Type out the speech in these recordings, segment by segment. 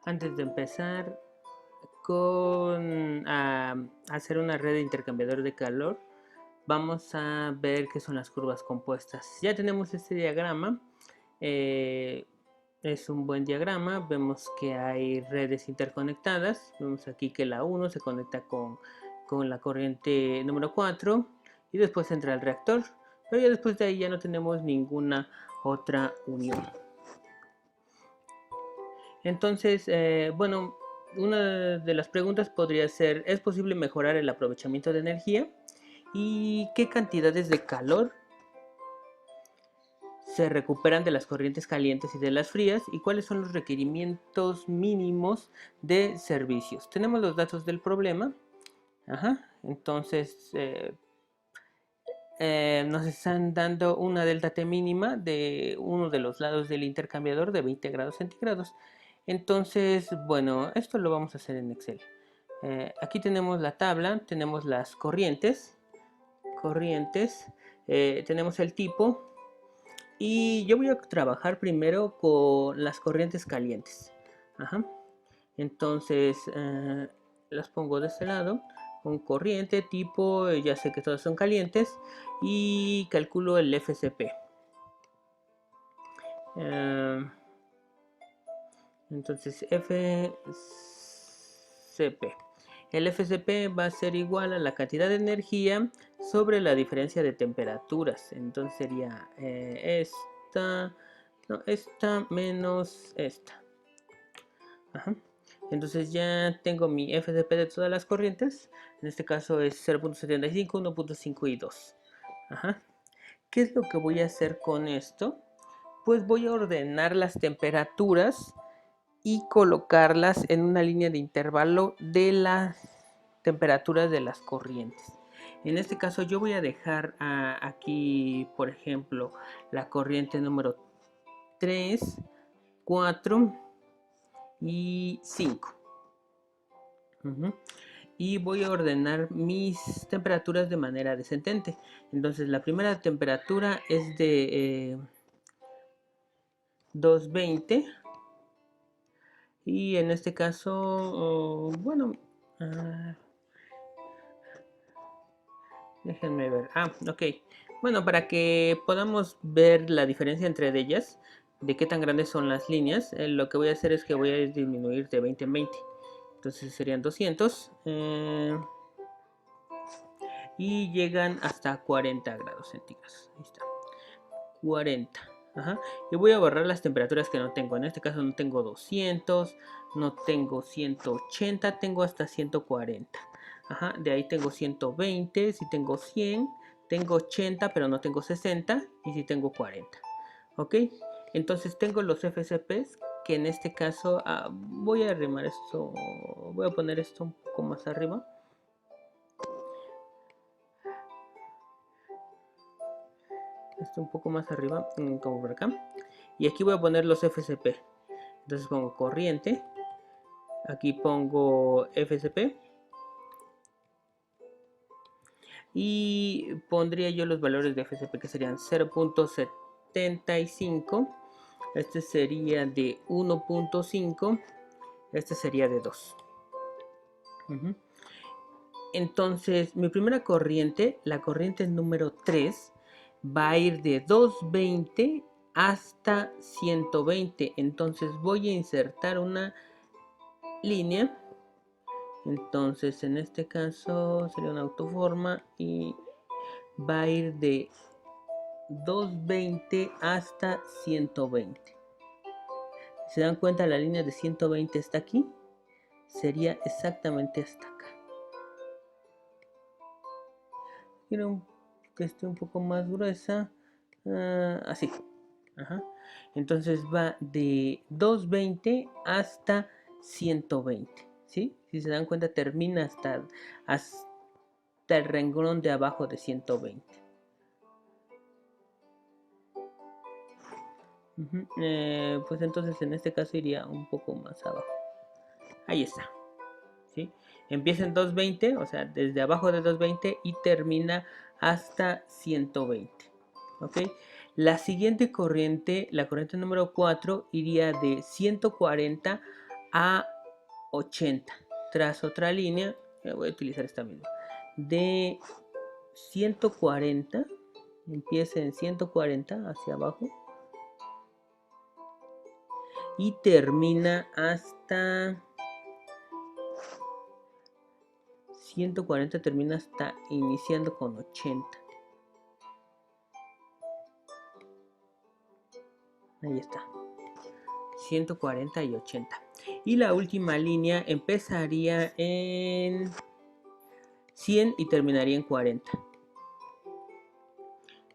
Antes de empezar con hacer una red de intercambiador de calor, vamos a ver qué son las curvas compuestas. Ya tenemos este diagrama. eh, es un buen diagrama. Vemos que hay redes interconectadas. Vemos aquí que la 1 se conecta con la corriente número 4 y después entra el reactor. Pero ya después de ahí ya no tenemos ninguna otra unión. Entonces, bueno, una de las preguntas podría ser, ¿es posible mejorar el aprovechamiento de energía? ¿Y qué cantidades de calor se recuperan de las corrientes calientes y de las frías? ¿Y cuáles son los requerimientos mínimos de servicios? Tenemos los datos del problema. Entonces, nos están dando una delta T mínima de uno de los lados del intercambiador de 20 grados centígrados. Entonces, bueno, esto lo vamos a hacer en Excel. Aquí tenemos la tabla, tenemos las corrientes, tenemos el tipo y yo voy a trabajar primero con las corrientes calientes. Entonces, las pongo de este lado, con corriente, tipo, ya sé que todas son calientes y calculo el FCP. Entonces, FCP. El FCP va a ser igual a la cantidad de energía sobre la diferencia de temperaturas. Entonces sería esta menos esta. Entonces ya tengo mi FCP de todas las corrientes. En este caso es 0.75, 1.5 y 2. ¿Qué es lo que voy a hacer con esto? Pues voy a ordenar las temperaturas y colocarlas en una línea de intervalo de las temperaturas de las corrientes. En este caso yo voy a dejar aquí, por ejemplo, la corriente número 3, 4 y 5. Y voy a ordenar mis temperaturas de manera descendente. Entonces la primera temperatura es de 220. Y en este caso, bueno, déjenme ver. Ok. Bueno, para que podamos ver la diferencia entre ellas, de qué tan grandes son las líneas, lo que voy a hacer es que voy a disminuir de 20 en 20. Entonces serían 200. Y llegan hasta 40 grados centígrados. Ahí está. 40. Y voy a borrar las temperaturas que no tengo. En este caso no tengo 200, no tengo 180, tengo hasta 140. De ahí tengo 120, si tengo 100, tengo 80, pero no tengo 60 y si tengo 40. ¿Ok? Entonces tengo los FCPs que en este caso voy a arrimar esto, voy a poner esto un poco más arriba. Esto un poco más arriba, como por acá. Y aquí voy a poner los FCP. Entonces pongo corriente. Aquí pongo FCP. Y pondría yo los valores de FCP que serían 0.75. Este sería de 1.5. Este sería de 2. Entonces mi primera corriente, la corriente número 3, va a ir de 220 hasta 120. Entonces voy a insertar una línea. Entonces en este caso sería una autoforma y va a ir de 220 hasta 120. ¿Se dan cuenta? La línea de 120 está aquí. Sería exactamente hasta acá. Quiero que esté un poco más gruesa. Así. Entonces va de 220 hasta 120. ¿Sí? Si se dan cuenta, termina hasta el renglón de abajo de 120. Pues entonces en este caso iría un poco más abajo. Ahí está. ¿Sí? Empieza en 220, o sea, desde abajo de 220 y termina hasta 120. ¿Ok? La siguiente corriente, la corriente número 4, iría de 140 a 80. Tras otra línea, voy a utilizar esta misma, de 140, empieza en 140 hacia abajo y termina hasta 140, termina hasta iniciando con 80. Ahí está, 140 y 80. Y la última línea empezaría en 100 y terminaría en 40.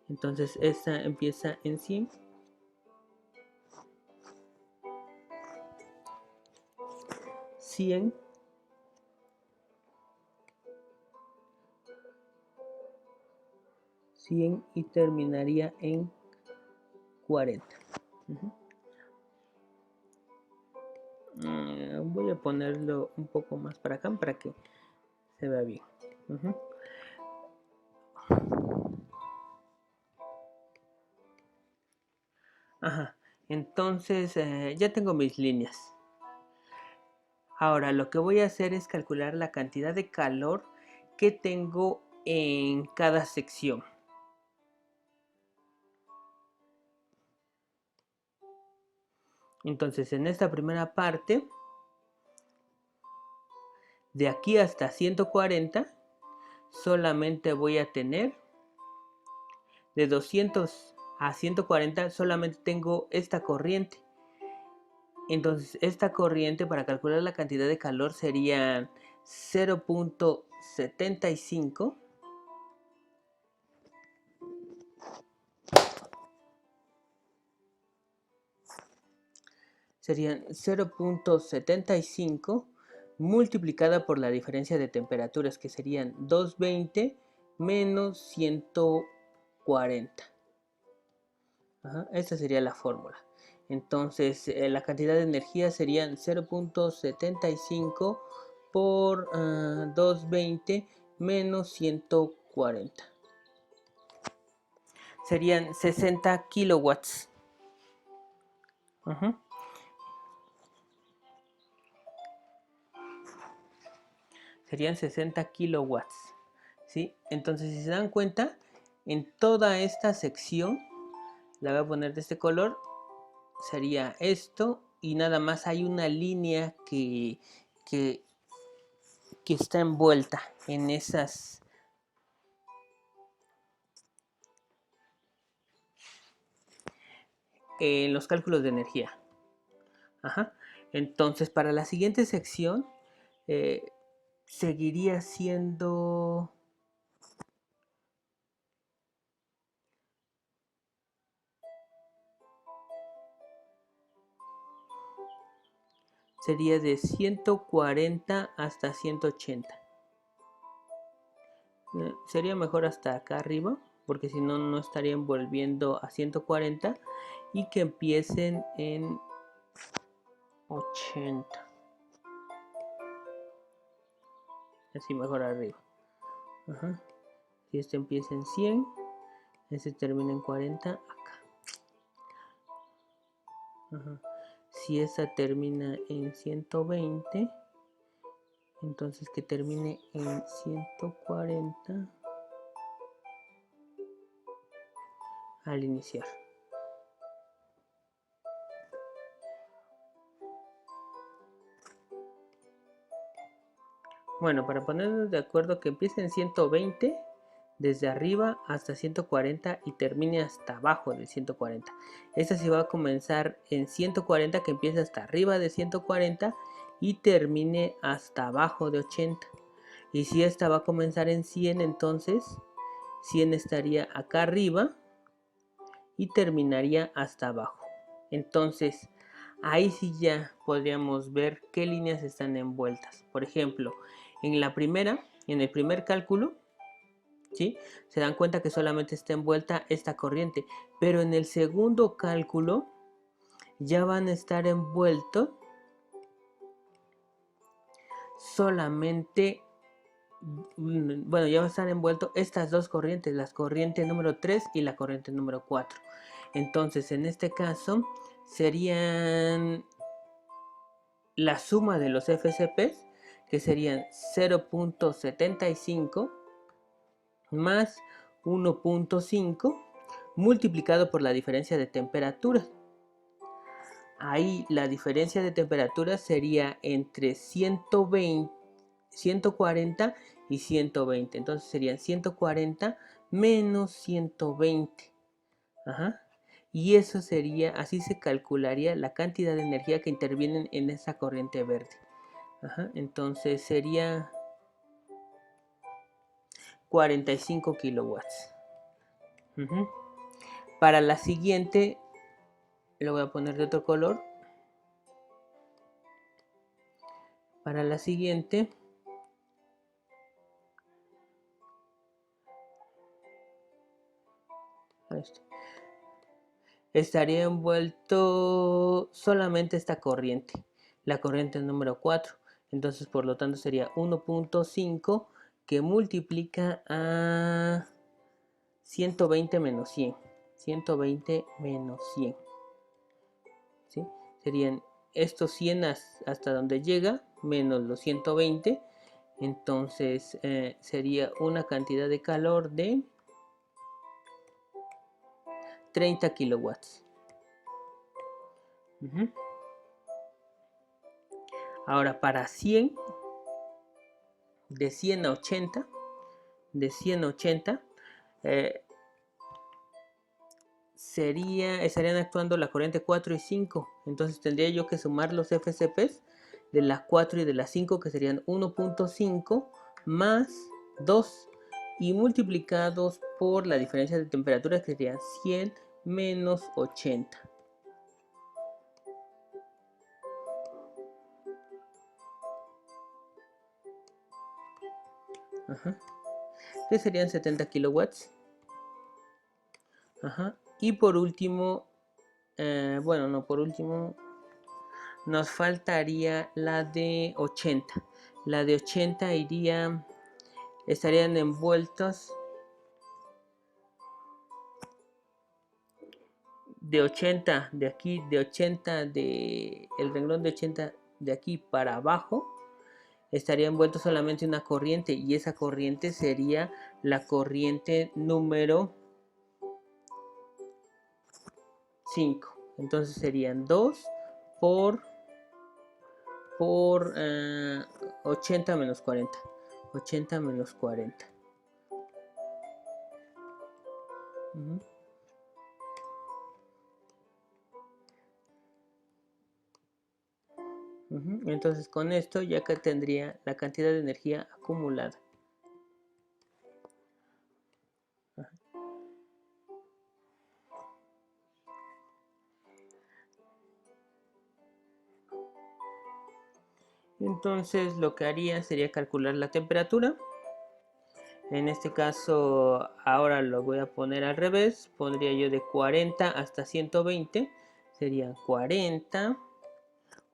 Entonces esta empieza en 100. 100. 100 y terminaría en 40. Voy a ponerlo un poco más para acá para que se vea bien. Ajá, entonces ya tengo mis líneas. Ahora lo que voy a hacer es calcular la cantidad de calor que tengo en cada sección. Entonces en esta primera parte, de aquí hasta 140, solamente voy a tener, de 200 a 140, solamente tengo esta corriente. Entonces esta corriente, para calcular la cantidad de calor, sería 0.75 serían 0.75 multiplicada por la diferencia de temperaturas, que serían 220 menos 140. Esta sería la fórmula. Entonces la cantidad de energía serían 0.75 por 220 menos 140. Serían 60 kilowatts. Serían 60 kilowatts. ¿Sí? Entonces, si se dan cuenta, en toda esta sección, la voy a poner de este color, sería esto, y nada más hay una línea que está envuelta en esas en los cálculos de energía. Entonces, para la siguiente sección seguiría siendo sería de 140 hasta 180. Sería mejor hasta acá arriba, porque si no, no estarían volviendo a 140 y que empiecen en 80. Así mejor arriba. Si este empieza en 100, este termina en 40 acá. Si esta termina en 120, entonces que termine en 140 al iniciar. Bueno, para ponernos de acuerdo, que empiece en 120 desde arriba hasta 140 y termine hasta abajo de 140. Esta sí va a comenzar en 140, que empiece hasta arriba de 140 y termine hasta abajo de 80. Y si esta va a comenzar en 100, entonces 100 estaría acá arriba y terminaría hasta abajo. Entonces ahí sí ya podríamos ver qué líneas están envueltas. Por ejemplo, en la primera, en el primer cálculo, ¿sí? Se dan cuenta que solamente está envuelta esta corriente, pero en el segundo cálculo ya van a estar envueltos solamente, bueno, ya van a estar envueltos estas dos corrientes, la corriente número 3 y la corriente número 4. Entonces en este caso serían la suma de los FCPs, que serían 0.75 más 1.5 multiplicado por la diferencia de temperaturas. Ahí la diferencia de temperatura sería entre 120, 140 y 120. Entonces serían 140 menos 120. Ajá. Y eso sería, así se calcularía la cantidad de energía que intervienen en esa corriente verde. Ajá. Entonces sería 45 kilowatts. Uh-huh. Para la siguiente, lo voy a poner de otro color. Para la siguiente, estaría envuelto solamente esta corriente, la corriente número 4. Entonces, por lo tanto, sería 1.5 que multiplica a 120 menos 100. 120 menos 100. ¿Sí? Serían estos 100 hasta donde llega, menos los 120. Entonces, sería una cantidad de calor de 30 kilowatts. Uh-huh. Ahora para 100, de 100 a 80, estarían actuando la corriente 4 y 5. Entonces tendría yo que sumar los FCPs de las 4 y de las 5, que serían 1.5 más 2, y multiplicados por la diferencia de temperatura, que serían 100 menos 80. Ajá. Que serían 70 kilowatts. Ajá. Y por último, bueno, no, por último, nos faltaría la de 80. La de 80 estarían envueltos de 80 de aquí, de 80 de el renglón de 80 de aquí para abajo, estaría envuelto solamente una corriente, y esa corriente sería la corriente número 5. Entonces serían 2 por 80 menos 40. 80 menos 40. Uh-huh. Uh-huh. Entonces con esto ya que tendría la cantidad de energía acumulada. Entonces lo que haría sería calcular la temperatura. En este caso ahora lo voy a poner al revés. Pondría yo de 40 hasta 120. Serían 40,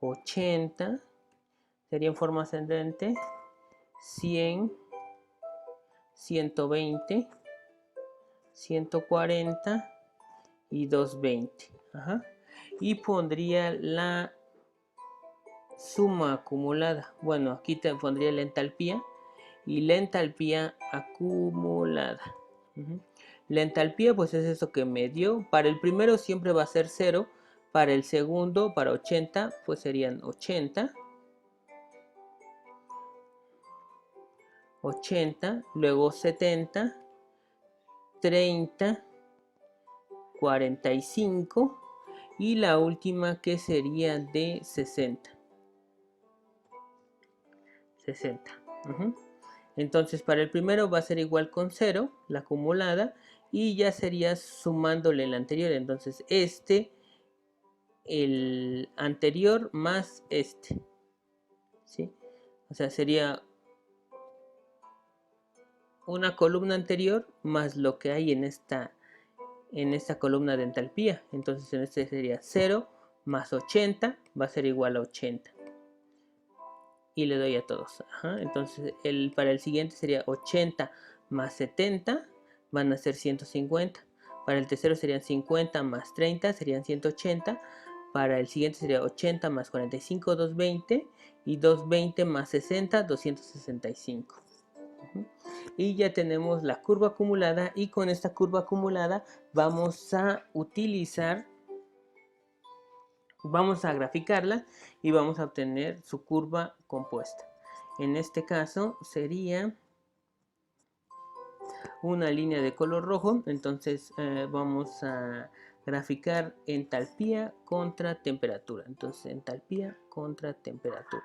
80. Sería en forma ascendente. 100, 120, 140 y 220. Ajá. Y pondría la suma acumulada. Bueno, aquí te pondría la entalpía y la entalpía acumulada. Uh-huh. La entalpía pues es eso que me dio. Para el primero siempre va a ser 0. Para el segundo, para 80, pues serían 80. 80, luego 70, 30, 45 y la última que sería de 60. 60. Uh-huh. Entonces para el primero va a ser igual con 0, la acumulada, y ya sería sumándole el anterior. Entonces el anterior más este. ¿Sí? O sea, sería una columna anterior más lo que hay en esta columna de entalpía. Entonces en este sería 0 más 80 va a ser igual a 80. Y le doy a todos. Ajá. Entonces para el siguiente sería 80 más 70 van a ser 150. Para el tercero serían 50 más 30 serían 180. Para el siguiente sería 80 más 45, 220. Y 220 más 60, 265. Y ya tenemos la curva acumulada, y con esta curva acumulada vamos a graficarla y vamos a obtener su curva compuesta. En este caso sería una línea de color rojo. Entonces vamos a graficar entalpía contra temperatura. Entonces entalpía contra temperatura,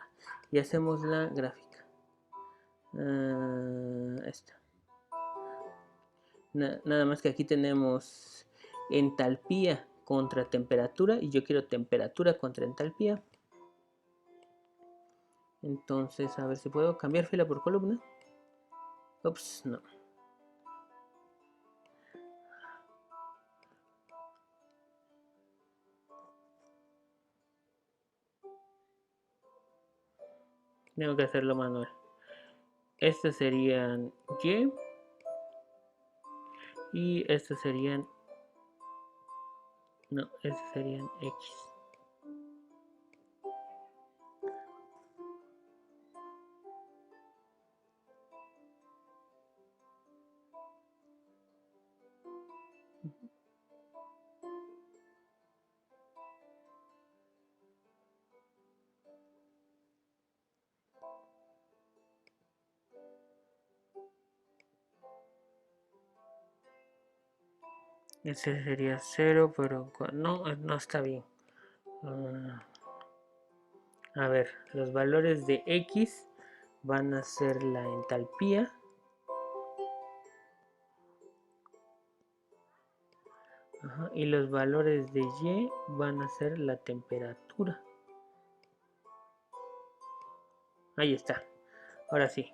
y hacemos la gráfica. Esta. Nada más que aquí tenemos entalpía contra temperatura, y yo quiero temperatura contra entalpía. Entonces, a ver si puedo cambiar fila por columna. Ups, no. Tengo que hacerlo manual. Estos serían Y, y estos serían... No, estos serían X. Este sería 0, pero no está bien. A ver, los valores de X van a ser la entalpía. Y los valores de Y van a ser la temperatura. Ahí está. Ahora sí.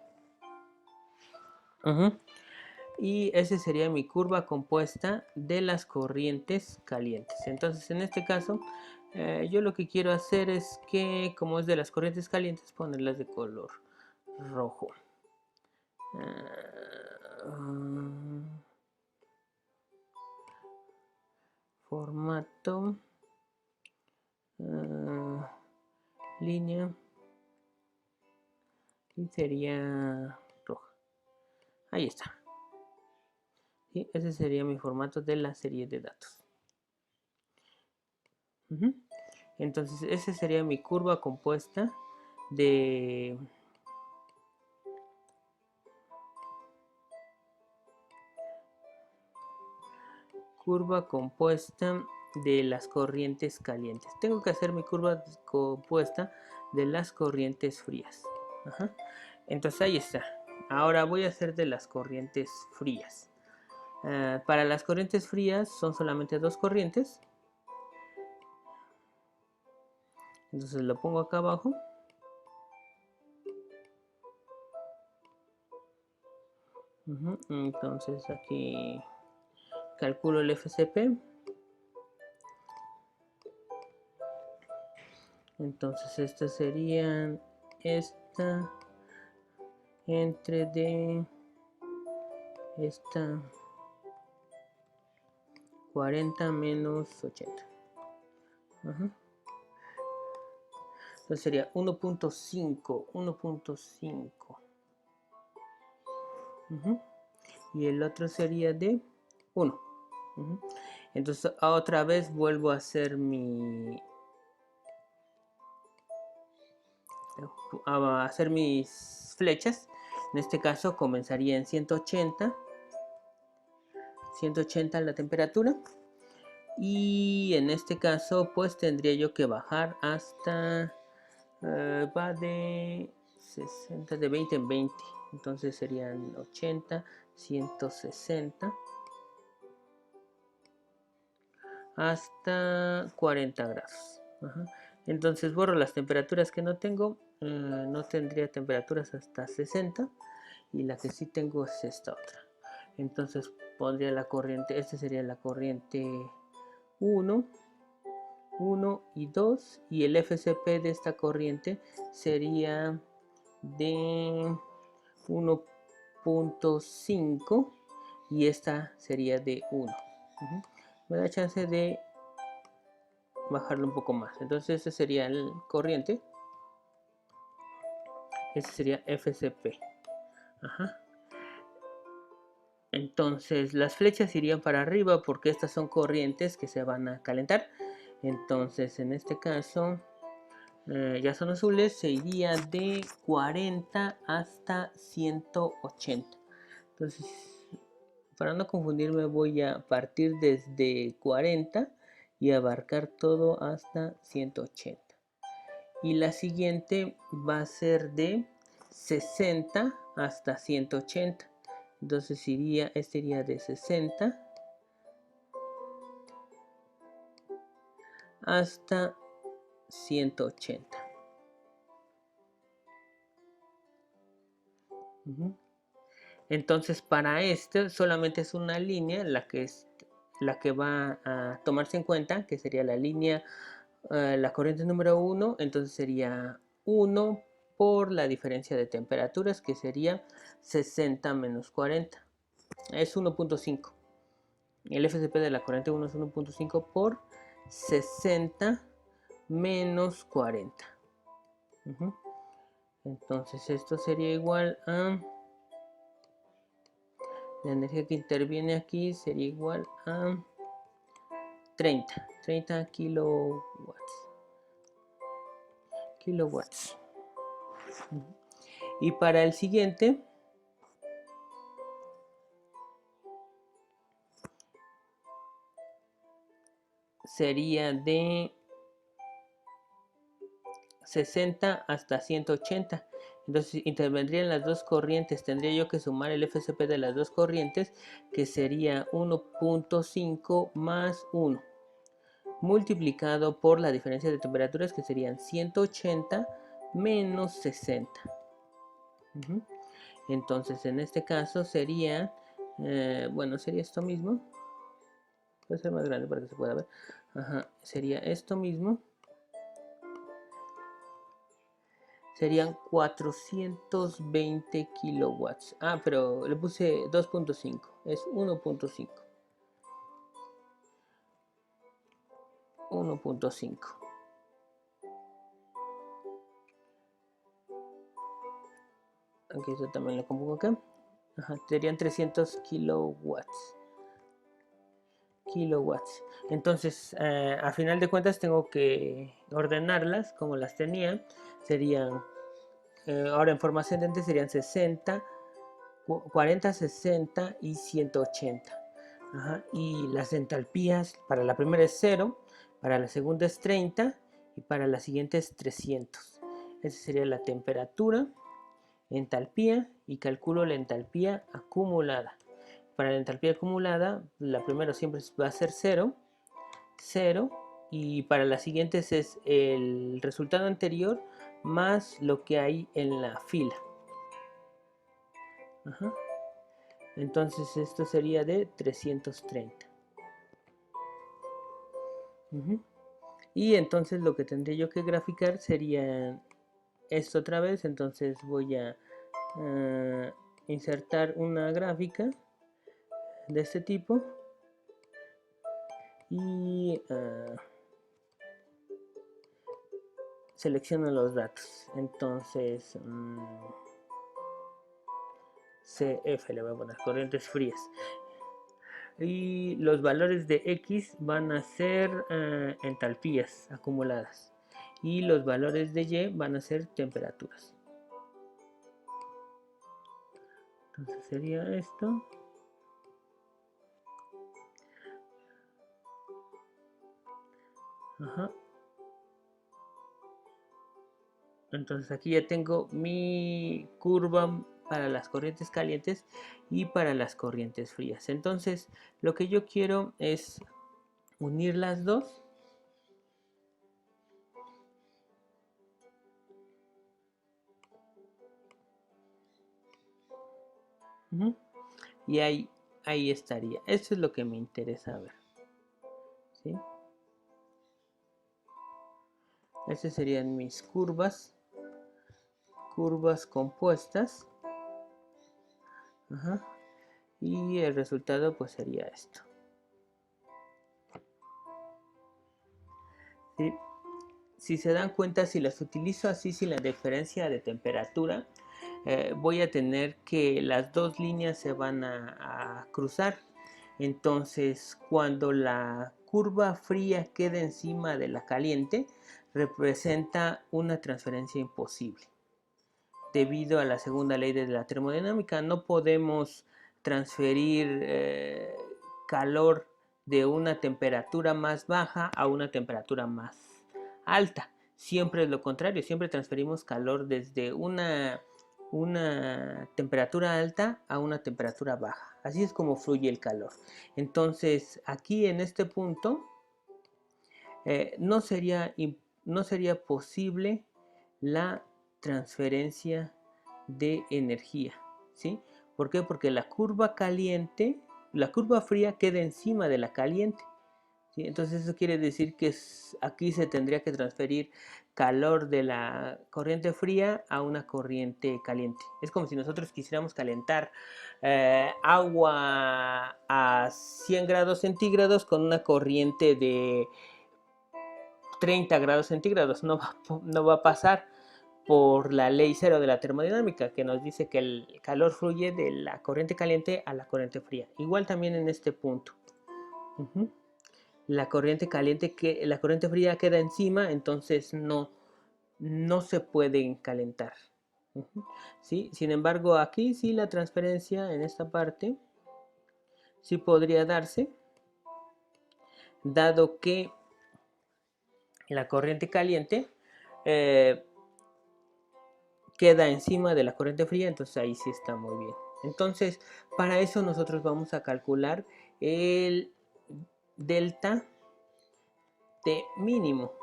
Y esa sería mi curva compuesta de las corrientes calientes. Entonces, en este caso, yo lo que quiero hacer es que, como es de las corrientes calientes, ponerlas de color rojo. Formato, línea, y sería roja. Ahí está. Y ese sería mi formato de la serie de datos. Entonces, esa sería mi curva compuesta de las corrientes calientes. Tengo que hacer mi curva compuesta de las corrientes frías. Entonces ahí está. Ahora voy a hacer de las corrientes frías. Para las corrientes frías son solamente dos corrientes. Entonces lo pongo acá abajo. Entonces aquí calculo el FCP. Entonces estas serían esta entre de esta 40 menos 80. Entonces sería 1.5. Y el otro sería de 1. Entonces otra vez vuelvo a hacer mis flechas. En este caso comenzaría en 180 la temperatura, y en este caso pues tendría yo que bajar hasta va de 60, de 20 en 20, entonces serían 80, 160 hasta 40 grados. Entonces borro las temperaturas que no tengo. No tendría temperaturas hasta 60, y la que sí tengo es esta otra. Entonces pondría la corriente, esta sería la corriente 1 y 2, y el FCP de esta corriente sería de 1.5, y esta sería de 1. Me da chance de bajarlo un poco más. Entonces este sería el corriente. Este sería FCP. Ajá. Entonces las flechas irían para arriba porque estas son corrientes que se van a calentar. Entonces en este caso ya son azules, se iría de 40 hasta 180. Entonces, para no confundirme, voy a partir desde 40 y abarcar todo hasta 180. Y la siguiente va a ser de 60 hasta 180. Entonces este iría de 60 hasta 180. Entonces para este solamente es una línea la que va a tomarse en cuenta, que sería la línea, la corriente número 1. Entonces sería 1 por la diferencia de temperaturas, que sería 60 menos 40. Es 1.5. El FCP de la corriente 1 es 1.5 por 60 menos 40. Entonces esto sería igual a... La energía que interviene aquí sería igual a 30 kilowatts. Y para el siguiente sería de 60 hasta 180. Entonces intervendrían las dos corrientes. Tendría yo que sumar el FCP de las dos corrientes, que sería 1.5 más 1, multiplicado por la diferencia de temperaturas, que serían 180 menos 60. Entonces en este caso sería, bueno, sería esto mismo. Puede ser más grande para que se pueda ver. Sería esto mismo. Serían 420 kilowatts. Pero le puse 2.5. Es 1.5. 1.5. Aquí eso también lo pongo acá. Serían 300 kilowatts. Entonces, a final de cuentas tengo que ordenarlas como las tenía. Serían, ahora en forma ascendente serían 60, 40, 60 y 180. Y las entalpías, para la primera es 0, para la segunda es 30 y para la siguiente es 300. Esa sería la temperatura, entalpía, y calculo la entalpía acumulada. Para la entalpía acumulada, la primera siempre va a ser 0, y para las siguientes es el resultado anterior más lo que hay en la fila. Entonces esto sería de 330. Y entonces lo que tendría yo que graficar sería esto otra vez. Entonces voy a insertar una gráfica de este tipo y selecciono los datos. Entonces CF le voy a poner corrientes frías, y los valores de X van a ser entalpías acumuladas y los valores de Y van a ser temperaturas. Entonces sería esto. Entonces aquí ya tengo mi curva para las corrientes calientes y para las corrientes frías. Entonces lo que yo quiero es unir las dos. Y ahí estaría. Esto es lo que me interesa ver. ¿Sí? Estas serían mis curvas compuestas. Y el resultado pues sería esto. si se dan cuenta, si las utilizo así sin la diferencia de temperatura, voy a tener que las dos líneas se van a cruzar. Entonces, cuando la curva fría queda encima de la caliente, representa una transferencia imposible. Debido a la segunda ley de la termodinámica, no podemos transferir calor de una temperatura más baja a una temperatura más alta. Siempre es lo contrario, siempre transferimos calor desde una temperatura alta a una temperatura baja. Así es como fluye el calor. Entonces, aquí en este punto no sería posible la transferencia de energía, ¿sí? ¿Por qué? Porque la curva fría queda encima de la caliente, ¿sí? Entonces eso quiere decir que aquí se tendría que transferir calor de la corriente fría a una corriente caliente. Es como si nosotros quisiéramos calentar agua a 100 grados centígrados con una corriente de 30 grados centígrados. No va a pasar por la ley cero de la termodinámica, que nos dice que el calor fluye de la corriente caliente a la corriente fría. Igual también en este punto. La corriente fría queda encima, entonces no se pueden calentar. ¿Sí? Sin embargo, aquí sí la transferencia en esta parte sí podría darse, dado que la corriente caliente queda encima de la corriente fría, entonces ahí sí está muy bien. Entonces, para eso nosotros vamos a calcular el delta T mínimo,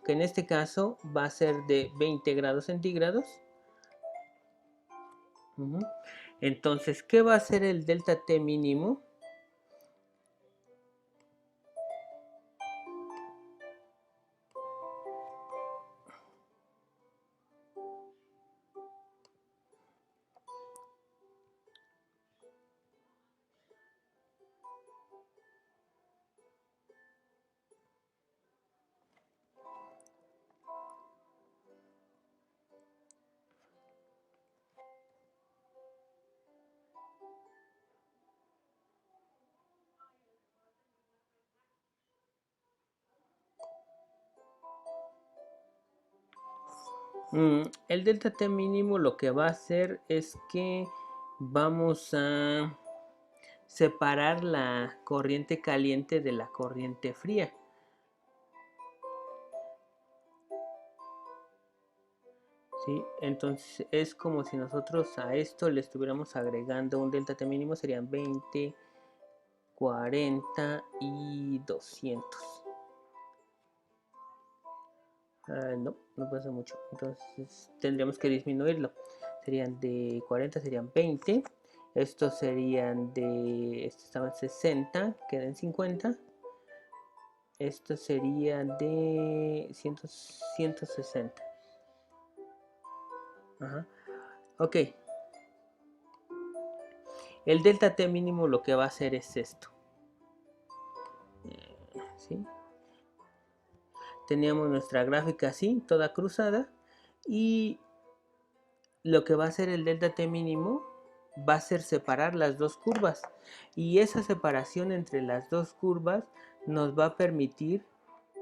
que en este caso va a ser de 20 grados centígrados. Entonces, ¿qué va a ser el delta T mínimo? El delta T mínimo lo que va a hacer es que vamos a separar la corriente caliente de la corriente fría. ¿Sí? Entonces es como si nosotros a esto le estuviéramos agregando un delta T mínimo, serían 20, 40 y 200. No pasa mucho, entonces tendríamos que disminuirlo. Serían de 40, serían 20. Estos serían estos estaban 60, quedan 50. Estos serían de 160. Ajá. Ok. El delta T mínimo lo que va a hacer es esto. ¿Sí? Teníamos nuestra gráfica así, toda cruzada. Y lo que va a hacer el delta T mínimo va a ser separar las dos curvas. Y esa separación entre las dos curvas nos va a permitir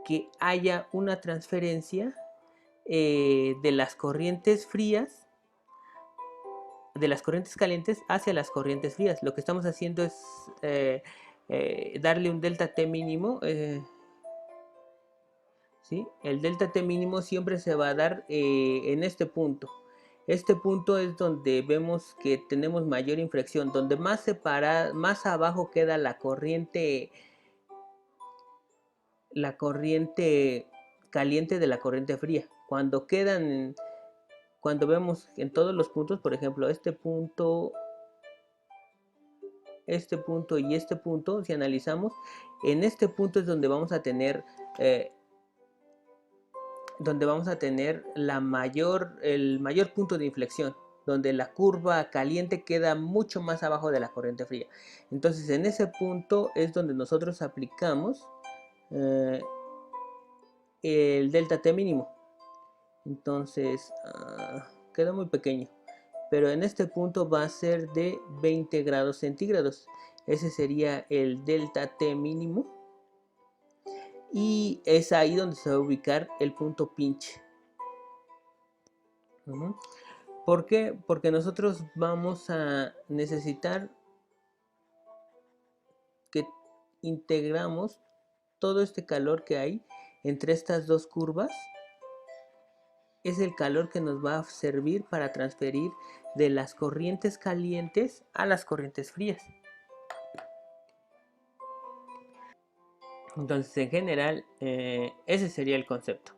que haya una transferencia de las corrientes frías, de las corrientes calientes hacia las corrientes frías. Lo que estamos haciendo es darle un delta T mínimo. ¿Sí? El delta T mínimo siempre se va a dar en este punto. Este punto es donde vemos que tenemos mayor inflexión, donde más abajo queda la corriente caliente de la corriente fría. Cuando vemos en todos los puntos, por ejemplo, este punto y este punto, si analizamos, en este punto es donde vamos a tener el mayor punto de inflexión, donde la curva caliente queda mucho más abajo de la corriente fría. Entonces en ese punto es donde nosotros aplicamos el delta T mínimo. Entonces queda muy pequeño, pero en este punto va a ser de 20 grados centígrados. Ese sería el delta T mínimo, y es ahí donde se va a ubicar el punto pinch. ¿Por qué? Porque nosotros vamos a necesitar que integramos todo este calor que hay entre estas dos curvas. Es el calor que nos va a servir para transferir de las corrientes calientes a las corrientes frías. Entonces, en general, ese sería el concepto.